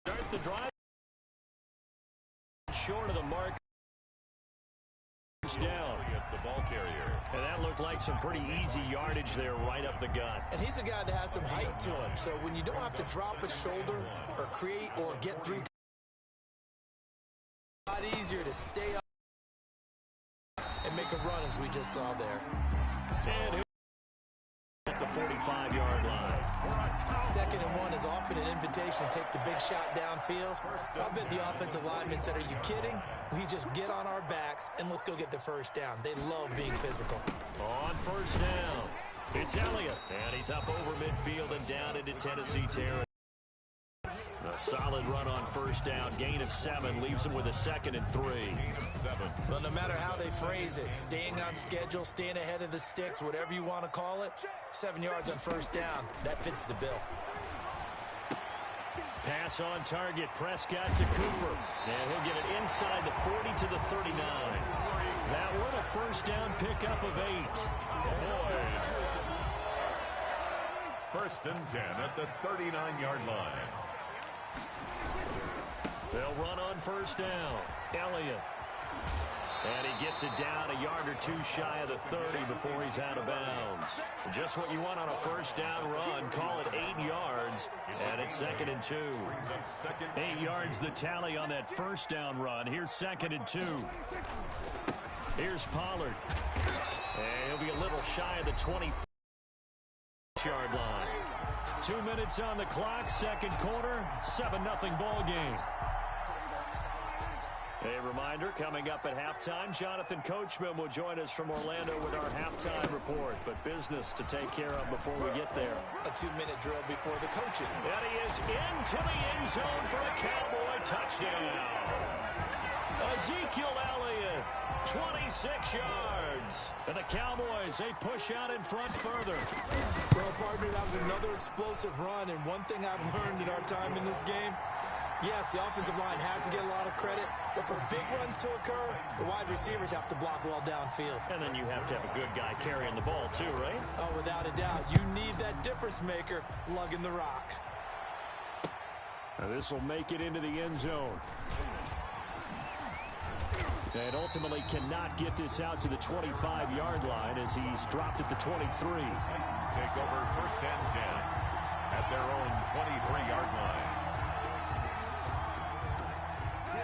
Start the drive. Short of the mark. Down. The ball carrier. And that looked like some pretty easy yardage there right up the gut. And he's a guy that has some height to him. So when you don't have to drop a shoulder or create or get through, a lot easier to stay up and make a run as we just saw there. And at the 45-yard line. 2nd and 1 is often an invitation to take the big shot downfield. I bet the offensive lineman said, are you kidding? We just get on our backs and let's go get the first down. They love being physical. On first down, it's Elliott. And he's up over midfield and down into Tennessee territory. A solid run on first down. Gain of 7 leaves him with a 2nd and 3. Well, no matter how they phrase it, staying on schedule, staying ahead of the sticks, whatever you want to call it, 7 yards on first down, that fits the bill. Pass on target. Prescott to Cooper. And he'll get it inside the 40 to the 39. That one a first down pickup of 8. First and 10 at the 39-yard line. They'll run on first down. Elliott. And he gets it down a yard or 2 shy of the 30 before he's out of bounds. Just what you want on a first down run. Call it 8 yards. And it's 2nd and 2. 8 yards the tally on that first down run. Here's 2nd and 2. Here's Pollard. And he'll be a little shy of the 20-yard line. 2 minutes on the clock. Second quarter. 7-0 ball game. A reminder, coming up at halftime, Jonathan Coachman will join us from Orlando with our halftime report. But business to take care of before we get there. A 2-minute drill before the coaching. And he is into the end zone for a Cowboy touchdown. Ezekiel Elliott, 26 yards. And the Cowboys, they push out in front further. Well, partner, that was another explosive run. And one thing I've learned in our time in this game, yes, the offensive line has to get a lot of credit, but for big runs to occur, the wide receivers have to block well downfield. And then you have to have a good guy carrying the ball too, right? Oh, without a doubt. You need that difference maker lugging the rock. Now this will make it into the end zone. And ultimately cannot get this out to the 25-yard line as he's dropped at the 23. Titans take over first and 10 at their own 23-yard line.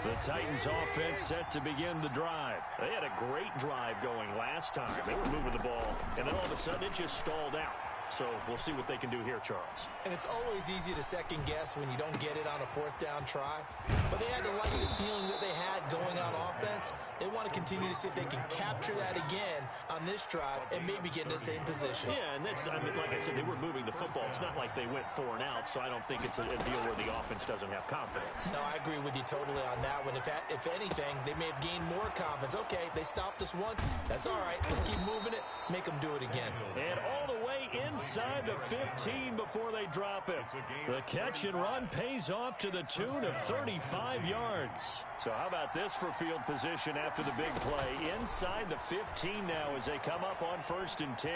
The Titans offense set to begin the drive. They had a great drive going last time. They were moving the ball, and then all of a sudden it just stalled out. So we'll see what they can do here, Charles. And it's always easy to second guess when you don't get it on a 4th down try. But they had to like the feeling that they had going on offense. They want to continue to see if they can capture that again on this drive and maybe get in the same position. Yeah, and that's, I mean, like I said, they were moving the football. It's not like they went 4 and out, so I don't think it's a deal where the offense doesn't have confidence. No, I agree with you totally on that one. If anything, they may have gained more confidence. Okay, they stopped us once. That's all right. Let's keep moving it. Make them do it again. And all the way inside the 15 before they drop it. The catch and run pays off to the tune of 35 yards. So how about this for field position after the big play? Inside the 15 now as they come up on first and 10.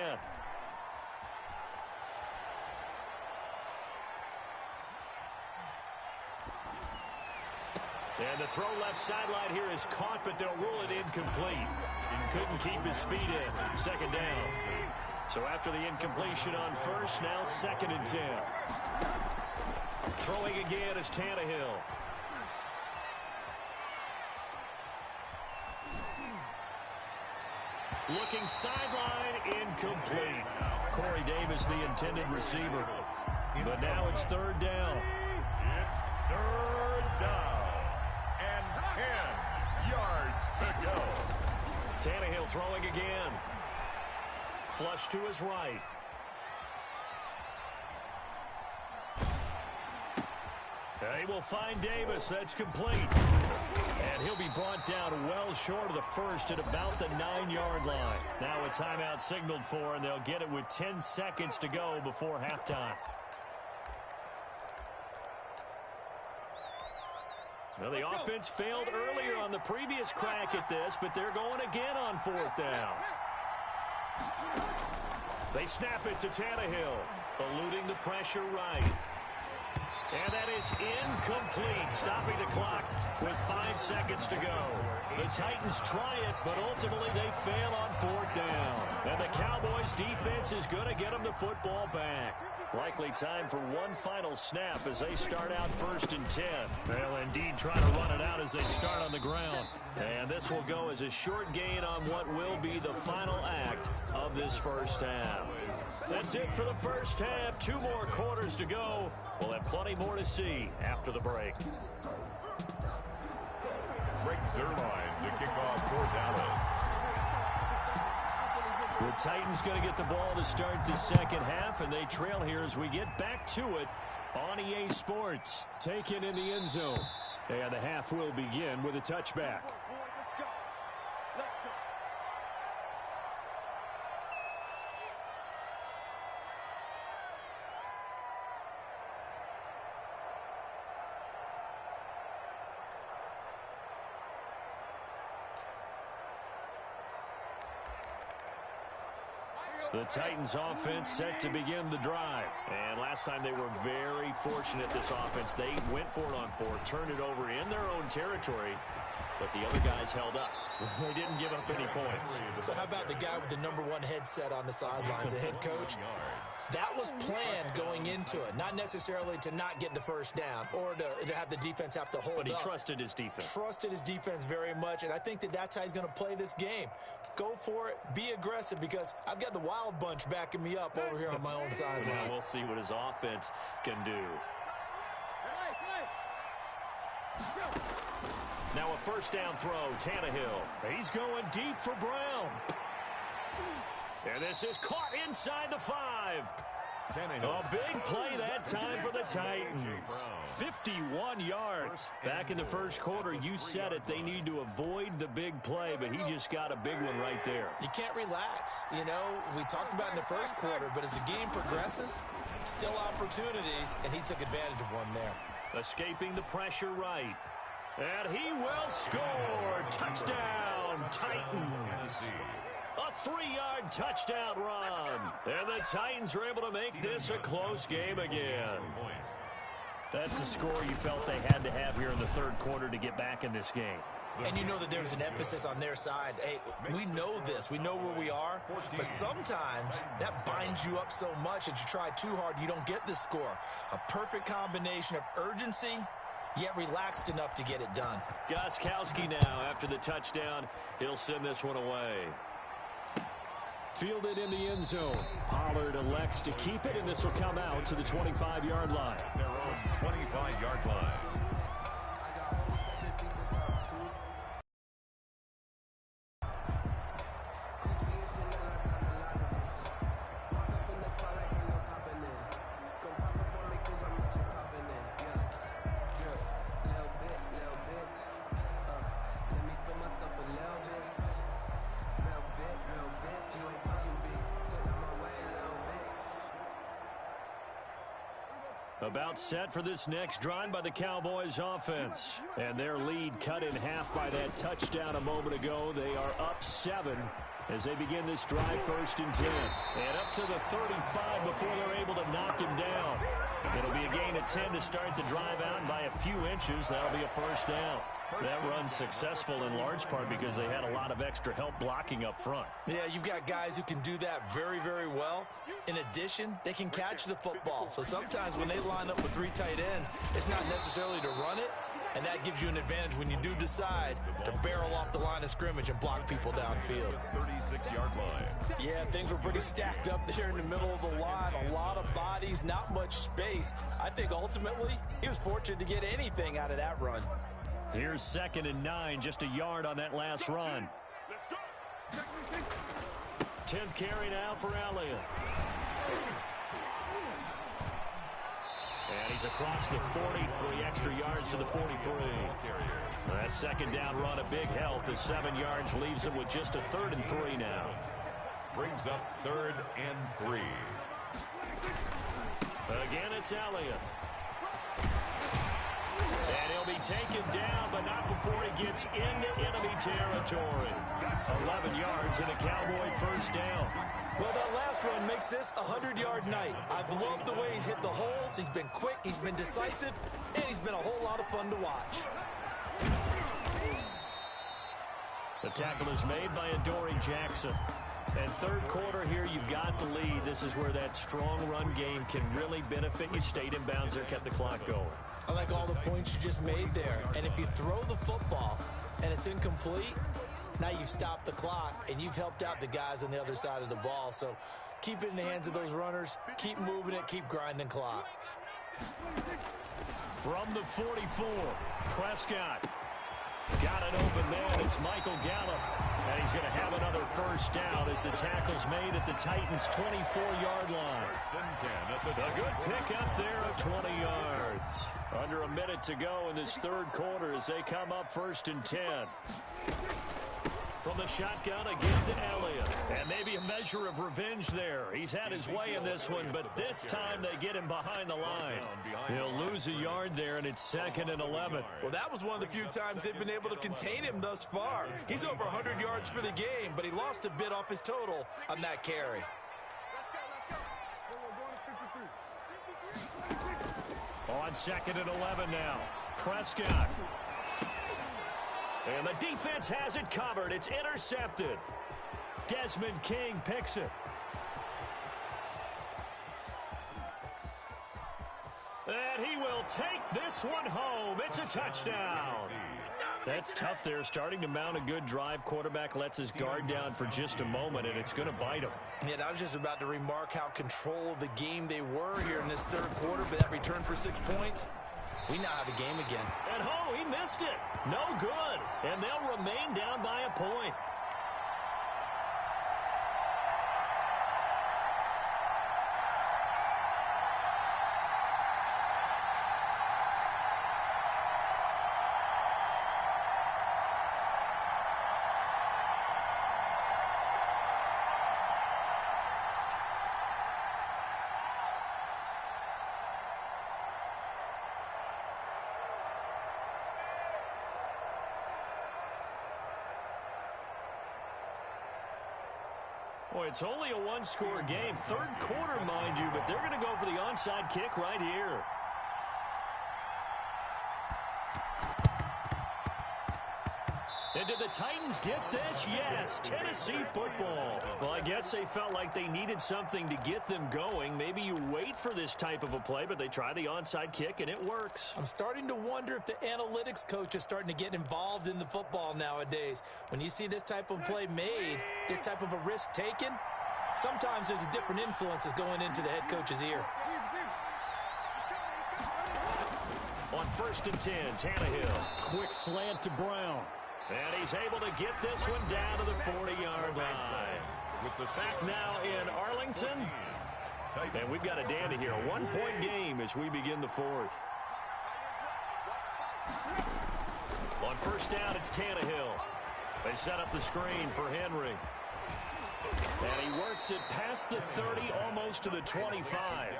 And the throw left sideline here is caught, but they'll rule it incomplete. Couldn't keep his feet in. 2nd down. So after the incompletion on first, now 2nd and 10. Throwing again is Tannehill. Looking sideline, incomplete. Corey Davis, the intended receiver. But now it's 3rd down. It's 3rd down. And 10 yards to go. Tannehill throwing again. Flush to his right. He will find Davis. That's complete. And he'll be brought down well short of the first at about the 9-yard line. Now a timeout signaled for, and they'll get it with 10 seconds to go before halftime. Well, the offense failed earlier on the previous crack at this, but they're going again on 4th down. They snap it to Tannehill, eluding the pressure right. And that is incomplete, stopping the clock with 5 seconds to go. The Titans try it, but ultimately they fail on 4th down. And the Cowboys defense is going to get them the football back. Likely time for one final snap as they start out 1st and 10. They'll indeed try to run it out as they start on the ground. And this will go as a short gain on what will be the final act of this first half. That's it for the first half. 2 more quarters to go. We'll have plenty more to see after the break. Greg Zuerlein to kick off for Dallas. The Titans going to get the ball to start the second half, and they trail here as we get back to it on EA Sports. Taken in the end zone. And the half will begin with a touchback. The Titans offense set to begin the drive. And last time they were very fortunate, this offense. They went for it on 4th, turned it over in their own territory, but the other guys held up. They didn't give up any points. So how about the guy with the #1 headset on the sidelines, the head coach? That was planned going into it, not necessarily to not get the first down or to have the defense have to hold up. But he trusted his defense. Trusted his defense very much, and I think that's how he's going to play this game. Go for it. Be aggressive, because I've got the Wild Bunch backing me up over here on my own sideline. Now we'll see what his offense can do. Now a first down throw, Tannehill. He's going deep for Brown. And this is caught inside the 5. A big play that time for the Titans. 51 yards. Back in the first quarter, you said it, they need to avoid the big play, but he just got a big one right there. You can't relax. You know, we talked about in the first quarter, but as the game progresses, still opportunities, and he took advantage of one there. Escaping the pressure right. And he will score. Touchdown, Titans. A 3-yard touchdown run. And the Titans are able to make this a close game again. That's a score you felt they had to have here in the third quarter to get back in this game. And you know that there's an emphasis on their side. Hey, we know this. We know where we are. But sometimes that binds you up so much that you try too hard, you don't get the score. A perfect combination of urgency, yet relaxed enough to get it done. Gostkowski now after the touchdown. He'll send this one away. Fielded in the end zone. Pollard elects to keep it, and this will come out to the 25-yard line. Their own 25-yard line. About set for this next drive by the Cowboys offense. And their lead cut in half by that touchdown a moment ago. They are up 7 as they begin this drive 1st and 10. And up to the 35 before they're able to knock him down. It'll be a gain of 10 to start the drive out, and by a few inches, that'll be a first down. That run's successful in large part because they had a lot of extra help blocking up front. Yeah, you've got guys who can do that very, very well. In addition, they can catch the football. So sometimes when they line up with 3 tight ends, it's not necessarily to run it, and that gives you an advantage when you do decide to barrel off the line of scrimmage and block people downfield. 36-yard line. Yeah, things were pretty stacked up there in the middle of the line. A lot of bodies, not much space. I think ultimately he was fortunate to get anything out of that run. Here's 2nd and 9, just a yard on that last run. 10th carry now for Elliott. And he's across the 40, 3 extra yards to the 43. That 2nd down run, a big help. The 7 yards leaves him with just a 3rd and 3 now. Brings up 3rd and 3. Again, it's Elliott. And he'll be taken down, but not before he gets into enemy territory. 11 yards and a Cowboy first down. Well, that last run makes this a 100-yard night. I've loved the way he's hit the holes. He's been quick, he's been decisive, and he's been a whole lot of fun to watch. The tackle is made by Adoree Jackson. And third quarter here, you've got the lead. This is where that strong run game can really benefit you. Stayed in bounds there, kept the clock going. I like all the points you just made there. And if you throw the football and it's incomplete, now you've stopped the clock and you've helped out the guys on the other side of the ball. So keep it in the hands of those runners. Keep moving it. Keep grinding clock. From the 44, Prescott. Got it open there. It's Michael Gallup. And he's going to have another first down as the tackle's made at the Titans' 24-yard line. A good pick up there of 20 yards. Under a minute to go in this third quarter as they come up 1st and 10. From the shotgun again to Elliott. And maybe a measure of revenge there. He's had his way in this one, but this time they get him behind the line. He'll lose a yard there, and it's 2nd and 11. Well, that was one of the few times they've been able to contain him thus far. He's over 100 yards for the game, but he lost a bit off his total on that carry. On 2nd and 11 now. Prescott. And the defense has it covered. It's intercepted. Desmond King picks it. And he will take this one home. It's a touchdown. That's tough there. Starting to mount a good drive. Quarterback lets his guard down for just a moment, and it's going to bite him. Yeah, I was just about to remark how control of the game they were here in this third quarter, but that return for 6 points, we now have a game again. And he missed it. No good. And they'll remain down by a point. Boy, it's only a one-score game. Third quarter, mind you, but they're going to go for the onside kick right here. And did the Titans get this? Yes, Tennessee football. Well, I guess they felt like they needed something to get them going. Maybe you wait for this type of a play, but they try the onside kick, and it works. I'm starting to wonder if the analytics coach is starting to get involved in the football nowadays. When you see this type of play made, this type of a risk taken, sometimes there's a different influences going into the head coach's ear. On 1st and 10, Tannehill. Quick slant to Brown. And he's able to get this one down to the 40-yard line. Back now in Arlington. And we've got a dandy here. A one-point game as we begin the fourth. On 1st down, it's Tannehill. They set up the screen for Henry. And he works it past the 30, almost to the 25.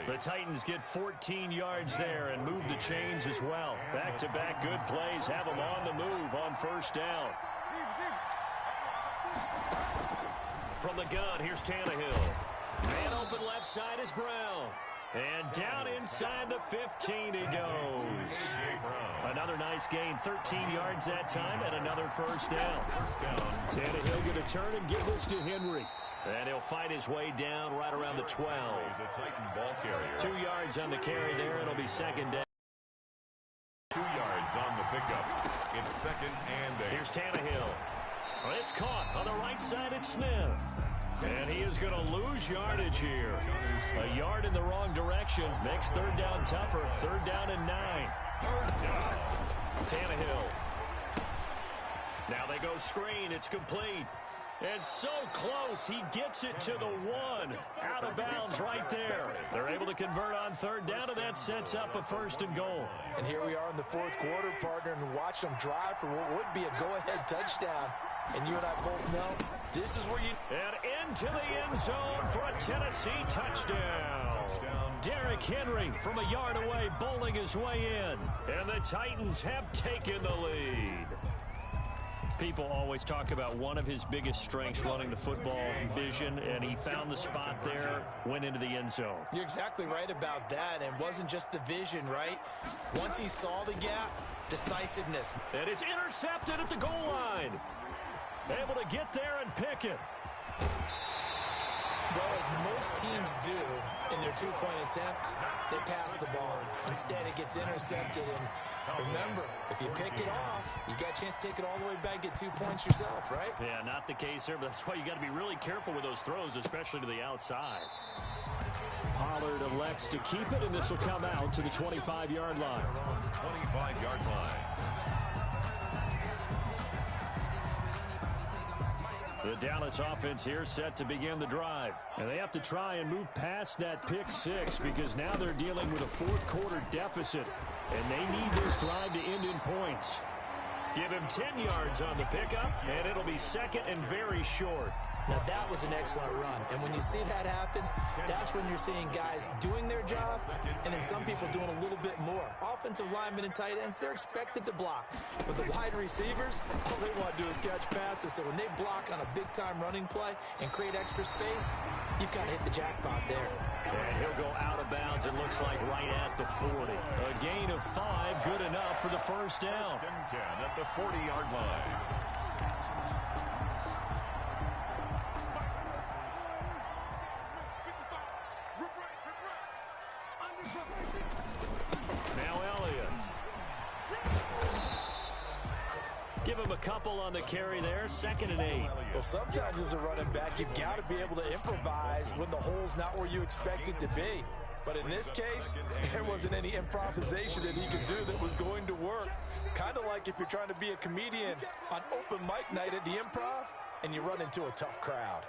The Titans get 14 yards there and move the chains as well. Back-to-back good plays have them on the move on 1st down. From the gun, here's Tannehill. Man open left side is Brown. And down inside the 15 he goes. Another nice gain, 13 yards that time, and another 1st down. Tannehill going to turn and give this to Henry. And he'll fight his way down right around the 12. 2 yards on the carry there. It'll be 2nd down. 2 yards on the pickup. It's 2nd and 8. Here's Tannehill. Well, it's caught on the right side. It's Smith. And he is going to lose yardage here. A yard in the wrong direction. Makes 3rd down tougher. 3rd down and 9. Tannehill. Now they go screen. It's complete. And so close. He gets it to the 1. Out of bounds right there. They're able to convert on 3rd down, and that sets up a 1st and goal. And here we are in the 4th quarter, partner, and watch them drive for what would be a go-ahead touchdown. And you and I both know this is where you... And into the end zone for a Tennessee touchdown. Derrick Henry from a yard away, bowling his way in. And the Titans have taken the lead. People always talk about one of his biggest strengths, running the football, vision, and he found the spot there, went into the end zone. You're exactly right about that, and it wasn't just the vision, right? Once he saw the gap, decisiveness. And it's intercepted at the goal line. Able to get there and pick it. Well, as most teams do in their two-point attempt, they pass the ball. Instead, it gets intercepted. And remember, if you pick it off, you got a chance to take it all the way back, get 2 points yourself, right? Yeah, not the case here, but that's why you got to be really careful with those throws, especially to the outside. Pollard elects to keep it, and this will come out to the 25-yard line. 25-yard line. The Dallas offense here set to begin the drive. And they have to try and move past that pick six because now they're dealing with a fourth-quarter deficit. And they need this drive to end in points. Give him 10 yards on the pickup, and it'll be second and very short. Now, that was an excellent run. And when you see that happen, that's when you're seeing guys doing their job and then some people doing a little bit more. Offensive linemen and tight ends, they're expected to block. But the wide receivers, all they want to do is catch passes. So when they block on a big-time running play and create extra space, you've got to hit the jackpot there. And he'll go out of bounds, it looks like, right at the 40. A gain of 5, good enough for the first down. 10 at the 40-yard line. Now Elliott. Give him a couple on the carry there, 2nd and 8. Well, sometimes as a running back, you've got to be able to improvise when the hole's not where you expect it to be. But in this case, there wasn't any improvisation that he could do that was going to work. Kind of like if you're trying to be a comedian on open mic night at the Improv and you run into a tough crowd.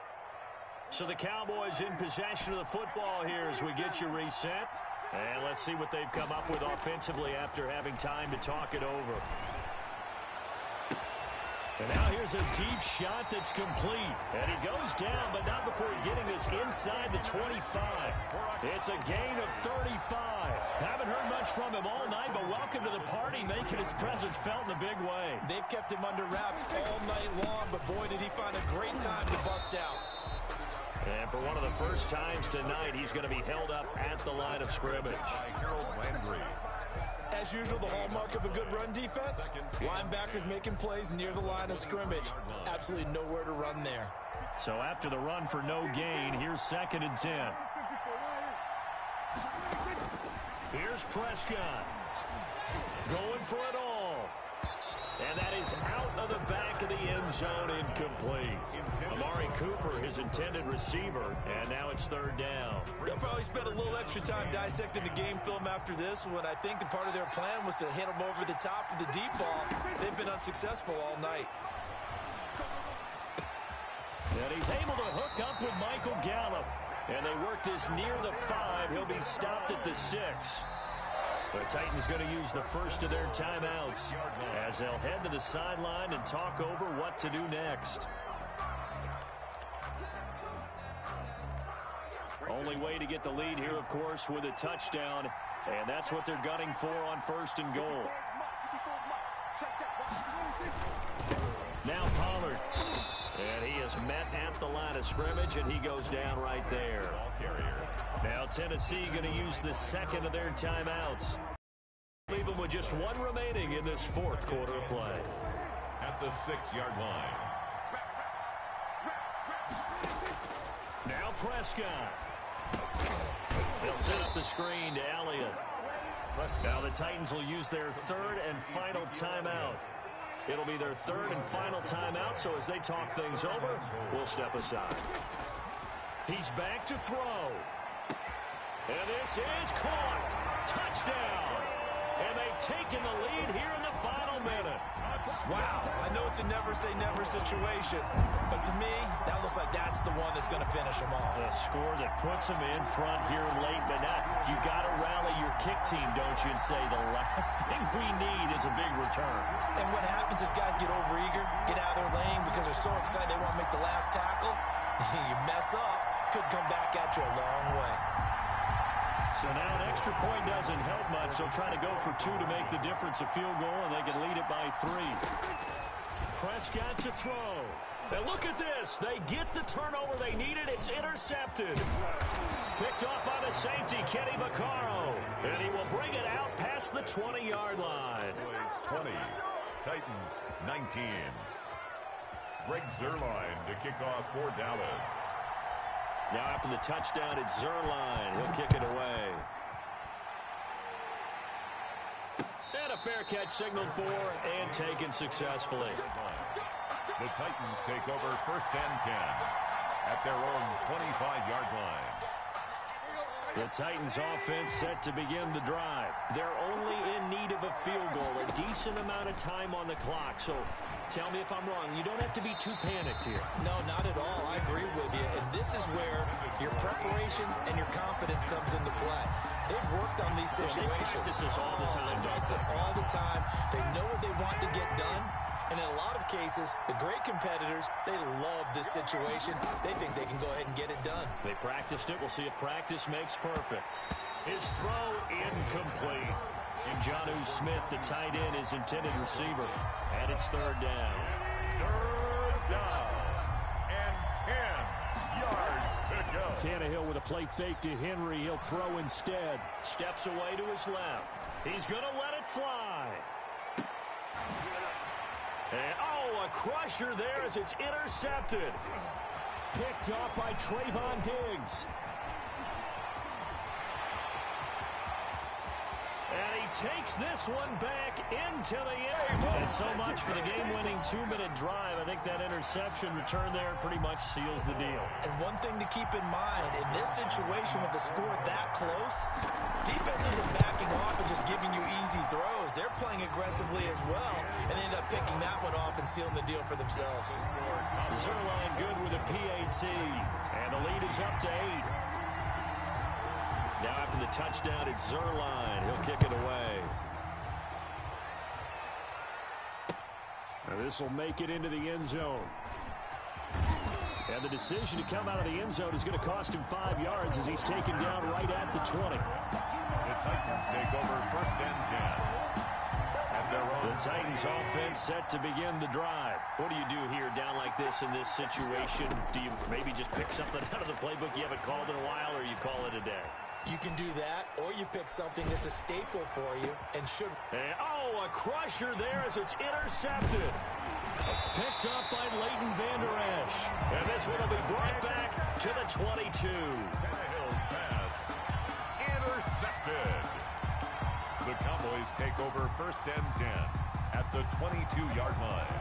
So the Cowboys in possession of the football here as we get you reset. And let's see what they've come up with offensively after having time to talk it over. And now here's a deep shot that's complete. And he goes down, but not before getting this inside the 25. It's a gain of 35. Haven't heard much from him all night, but welcome to the party, making his presence felt in a big way. They've kept him under wraps all night long, but boy, did he find a great time to bust out. And for one of the first times tonight, he's going to be held up at the line of scrimmage. Harold Landry. As usual, the hallmark of a good run defense, linebackers making plays near the line of scrimmage. Absolutely nowhere to run there. So after the run for no gain, here's 2nd and 10. Here's Prescott. Going for it all. And that is out of the back of the end zone, incomplete. Amari Cooper, his intended receiver, and now it's 3rd down. They'll probably spend a little extra time dissecting the game film after this one. I think the part of their plan was to hit them over the top of the deep ball. They've been unsuccessful all night. And he's able to hook up with Michael Gallup. And they work this near the 5. He'll be stopped at the 6. The Titans going to use the first of their timeouts as they'll head to the sideline and talk over what to do next. Only way to get the lead here, of course, with a touchdown, and that's what they're gunning for on 1st and goal. Now Pollard. And he is met at the line of scrimmage, and he goes down right there. Now Tennessee going to use the 2nd of their timeouts. Leave them with just 1 remaining in this 4th quarter of play. At the 6-yard line. Now Prescott. They'll set up the screen to Elliott. Now the Titans will use their 3rd and final timeout. It'll be their 3rd and final timeout, so as they talk things over, we'll step aside. He's back to throw. And this is caught. Touchdown. And they've taken the lead here in the final minute. Wow, I know it's a never-say-never situation, but to me, that looks like that's the one that's going to finish them off. A score that puts them in front here late, but now you got to rally your kick team, don't you, and say the last thing we need is a big return. And what happens is guys get overeager, get out of their lane because they're so excited they want to make the last tackle. You mess up, could come back at you a long way. So now an extra point doesn't help much. They'll try to go for 2 to make the difference a field goal, and they can lead it by 3. Prescott to throw. And look at this. They get the turnover they needed. It's intercepted. Picked off by the safety, Kenny Vaccaro. And he will bring it out past the 20-yard line. 20, Titans 19. Greg Zuerlein to kick off for Dallas. Now after the touchdown, it's Zuerlein. He'll kick it away. And a fair catch signaled for and taken successfully. The Titans take over 1st and 10 at their own 25-yard line. The Titans offense set to begin the drive. They're only in need of a field goal, a decent amount of time on the clock. So tell me if I'm wrong. You don't have to be too panicked here. No, not at all. I agree with you. And this is where your preparation and your confidence comes into play. They've worked on these situations. They practice this all the time. They practice it all the time. They know what they want to get done. And in a lot of cases, the great competitors, they love this situation. They think they can go ahead and get it done. They practiced it. We'll see if practice makes perfect. His throw incomplete. And Jonnu Smith, the tight end, his intended receiver. And it's 3rd down. 3rd down. And 10 yards to go. Tannehill with a play fake to Henry. He'll throw instead. Steps away to his left. He's going to let it fly. And, oh, a crusher there as it's intercepted. Picked off by Trayvon Diggs. And he takes this one back into the end. And so much for the game-winning 2-minute drive. I think that interception return there pretty much seals the deal. And one thing to keep in mind, in this situation with the score that close, defense isn't backing off and just giving you easy throws. They're playing aggressively as well, and they end up picking that one off and sealing the deal for themselves. Zuerlein good with a PAT. And the lead is up to 8. Now after the touchdown, it's Zuerlein. He'll kick it away. Now this will make it into the end zone. And the decision to come out of the end zone is going to cost him 5 yards as he's taken down right at the 20. The Titans take over 1st and 10 at their own. The Titans offense set to begin the drive. What do you do here down like this in this situation? Do you maybe just pick something out of the playbook you haven't called in a while, or you call it a day? You can do that, or you pick something that's a staple for you and should. And, oh, a crusher there as it's intercepted. Picked up by Leighton Vander Esch. And this one will be brought back to the 22. Tannehill's pass intercepted. The Cowboys take over 1st and 10 at the 22-yard line.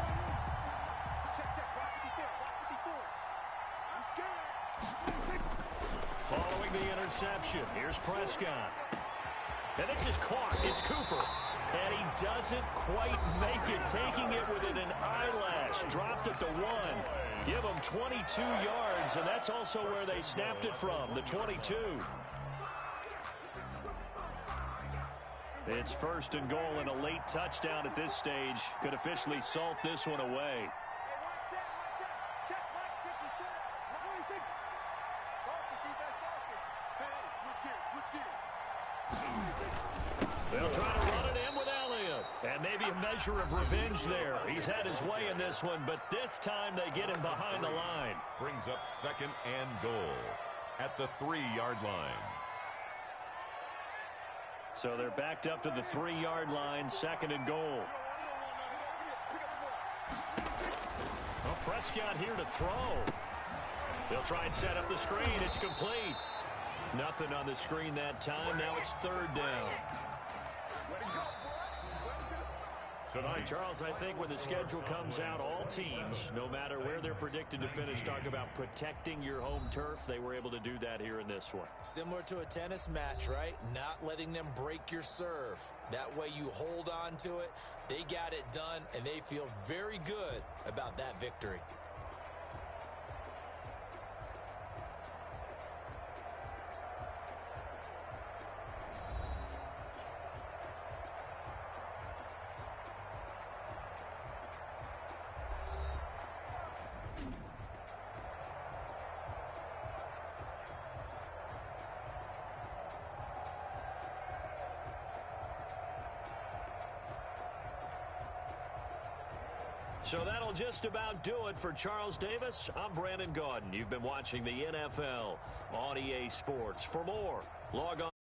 Following the interception, here's Prescott. And this is caught. It's Cooper. And he doesn't quite make it, taking it within an eyelash. Dropped at the 1. Give him 22 yards, and that's also where they snapped it from, the 22. It's 1st and goal, and a late touchdown at this stage could officially salt this one away. They'll try to run it in with Elliott. And maybe a measure of revenge there. He's had his way in this one, but this time they get him behind the line. Brings up 2nd and goal at the 3-yard line. So they're backed up to the 3-yard line, 2nd and goal. Well, Prescott here to throw. They'll try and set up the screen. It's complete. Nothing on the screen that time. Now it's 3rd down. Tonight, Charles, I think when the schedule comes out, all teams, no matter where they're predicted to finish, talk about protecting your home turf. They were able to do that here in this one. Similar to a tennis match, right? Not letting them break your serve. That way you hold on to it. They got it done, and they feel very good about that victory. So that'll just about do it for Charles Davis. I'm Brandon Gaudin. You've been watching the NFL on EA Sports. For more, log on.